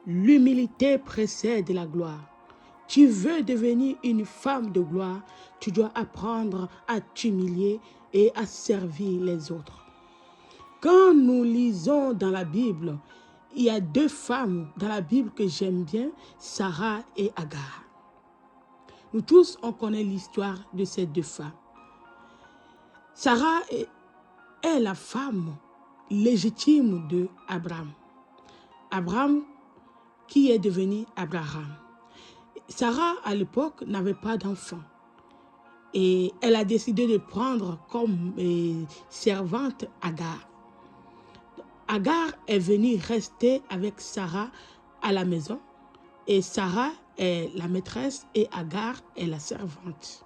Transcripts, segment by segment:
L'humilité précède la gloire. Tu veux devenir une femme de gloire, tu dois apprendre à t'humilier et à servir les autres. Quand nous lisons dans la Bible, il y a deux femmes dans la Bible que j'aime bien, Sarah et Agar. Nous tous, on connaît l'histoire de ces deux femmes. Sarah est la femme légitime de Abraham. Abraham qui est devenu Abraham. Sarah, à l'époque, n'avait pas d'enfant. Et elle a décidé de prendre comme servante Agar. Agar est venue rester avec Sarah à la maison. Et Sarah est la maîtresse et Agar est la servante.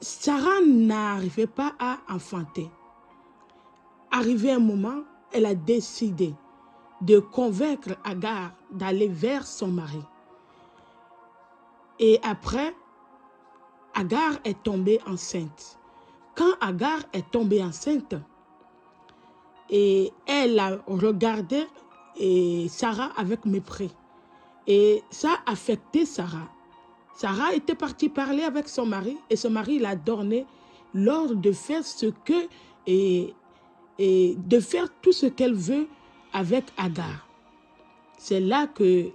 Sarah n'arrivait pas à enfanter. Arrivé un moment, elle a décidé de convaincre Agar d'aller vers son mari. Et après, Agar est tombée enceinte. Quand Agar est tombée enceinte, et elle a regardé Sarah avec mépris. Et ça a affecté Sarah. Sarah était partie parler avec son mari et son mari l'a donné l'ordre de faire de faire tout ce qu'elle veut avec Agar. C'est là que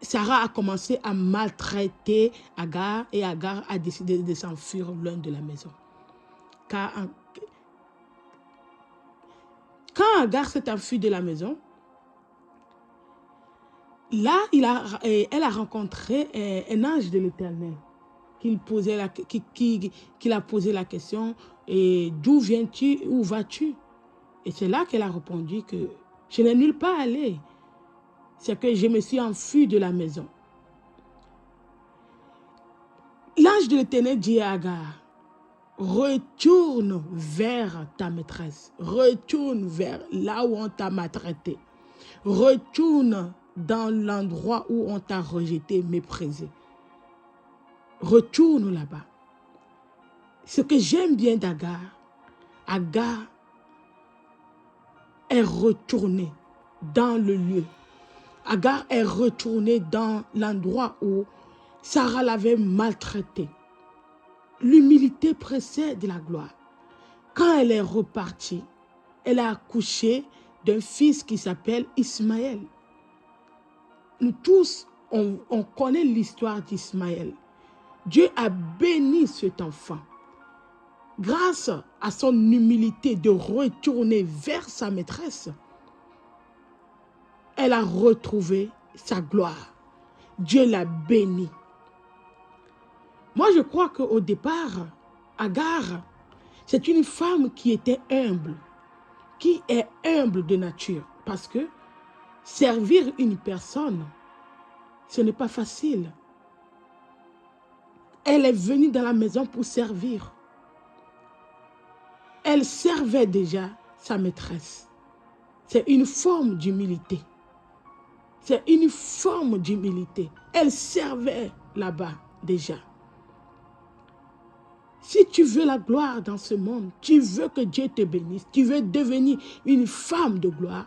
Sarah a commencé à maltraiter Agar et Agar a décidé de s'enfuir loin de la maison. Quand Agar s'est enfuie de la maison, là, elle a rencontré un ange de l'Éternel qui a posé la question, d'où viens-tu, où vas-tu? Et c'est là qu'elle a répondu que je n'ai nulle part allé. C'est que je me suis enfuie de la maison. L'ange de l'Éternel dit à Agar, retourne vers ta maîtresse, retourne vers là où on t'a maltraité, retourne dans l'endroit où on t'a rejeté, méprisé. Retourne là-bas. Ce que j'aime bien d'Agar, Agar est retournée dans le lieu. Agar est retournée dans l'endroit où Sarah l'avait maltraitée. L'humilité précède la gloire. Quand elle est repartie, elle a accouché d'un fils qui s'appelle Ismaël. Nous tous, on connaît l'histoire d'Ismaël. Dieu a béni cet enfant. Grâce à son humilité de retourner vers sa maîtresse, elle a retrouvé sa gloire. Dieu l'a béni. Moi, je crois qu'au départ, Agar, c'est une femme qui était humble, qui est humble de nature. Parce que servir une personne, ce n'est pas facile. Elle est venue dans la maison pour servir. Elle servait déjà sa maîtresse. C'est une forme d'humilité. C'est une forme d'humilité. Elle servait là-bas déjà. Si tu veux la gloire dans ce monde, tu veux que Dieu te bénisse, tu veux devenir une femme de gloire,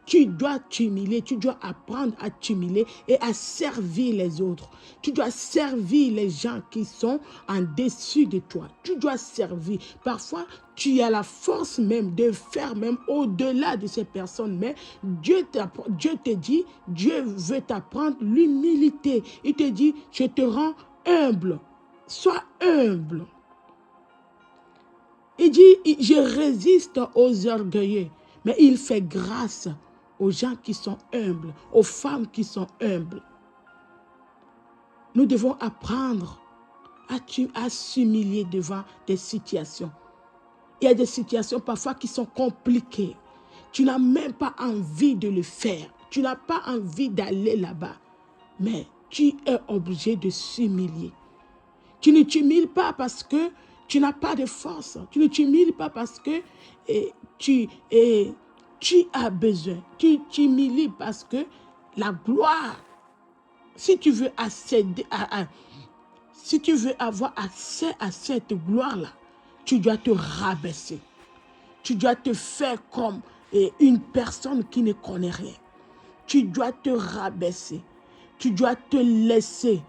tu dois t'humilier, tu dois apprendre à t'humilier et à servir les autres. Tu dois servir les gens qui sont en dessus de toi. Tu dois servir. Parfois, tu as la force même de faire même au-delà de ces personnes. Mais Dieu te dit, Dieu veut t'apprendre l'humilité. Il te dit, je te rends humble. Sois humble. Il dit, je résiste aux orgueilleux, mais il fait grâce aux gens qui sont humbles, aux femmes qui sont humbles. Nous devons apprendre à s'humilier devant des situations. Il y a des situations parfois qui sont compliquées. Tu n'as même pas envie de le faire. Tu n'as pas envie d'aller là-bas. Mais tu es obligé de s'humilier. Tu ne t'humilies pas parce que tu n'as pas de force. Tu ne t'humilies pas parce que tu as besoin. Tu t'humilies parce que la gloire, si tu veux si tu veux avoir accès à cette gloire-là, tu dois te rabaisser. Tu dois te faire comme et une personne qui ne connaît rien. Tu dois te rabaisser. Tu dois te laisser.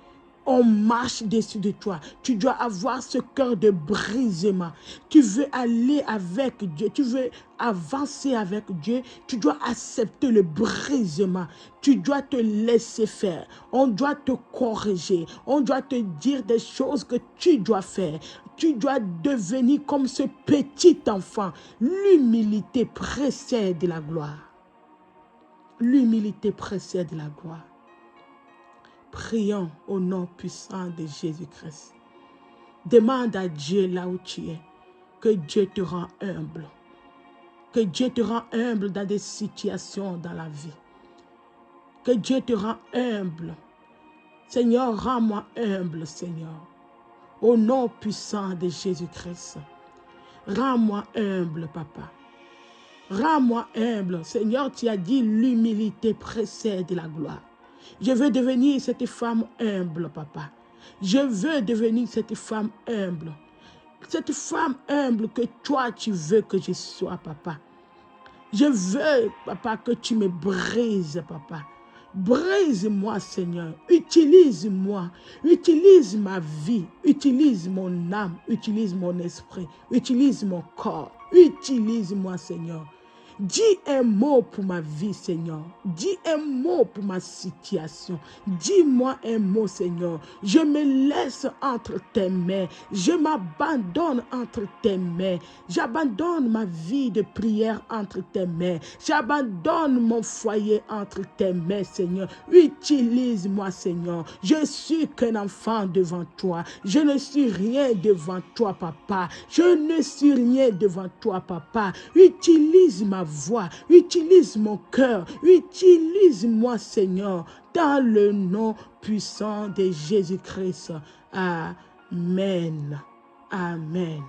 On marche dessus de toi. Tu dois avoir ce cœur de brisement. Tu veux aller avec Dieu. Tu veux avancer avec Dieu. Tu dois accepter le brisement. Tu dois te laisser faire. On doit te corriger. On doit te dire des choses que tu dois faire. Tu dois devenir comme ce petit enfant. L'humilité précède la gloire. L'humilité précède la gloire. Prions au nom puissant de Jésus-Christ. Demande à Dieu là où tu es, que Dieu te rend humble. Que Dieu te rend humble dans des situations dans la vie. Que Dieu te rend humble. Seigneur, rends-moi humble, Seigneur. Au nom puissant de Jésus-Christ. Rends-moi humble, Papa. Rends-moi humble. Seigneur, tu as dit l'humilité précède la gloire. Je veux devenir cette femme humble, Papa. Je veux devenir cette femme humble. Cette femme humble que toi, tu veux que je sois, Papa. Je veux, Papa, que tu me brises, Papa. Brise-moi, Seigneur. Utilise-moi. Utilise ma vie. Utilise mon âme. Utilise mon esprit. Utilise mon corps. Utilise-moi, Seigneur. Dis un mot pour ma vie, Seigneur. Dis un mot pour ma situation. Dis-moi un mot, Seigneur. Je me laisse entre tes mains. Je m'abandonne entre tes mains. J'abandonne ma vie de prière entre tes mains. J'abandonne mon foyer entre tes mains, Seigneur. Utilise-moi, Seigneur. Je suis qu'un enfant devant toi. Je ne suis rien devant toi, Papa. Je ne suis rien devant toi, Papa. Utilise ma voix, utilise mon cœur, utilise-moi, Seigneur, dans le nom puissant de Jésus-Christ. Amen. Amen.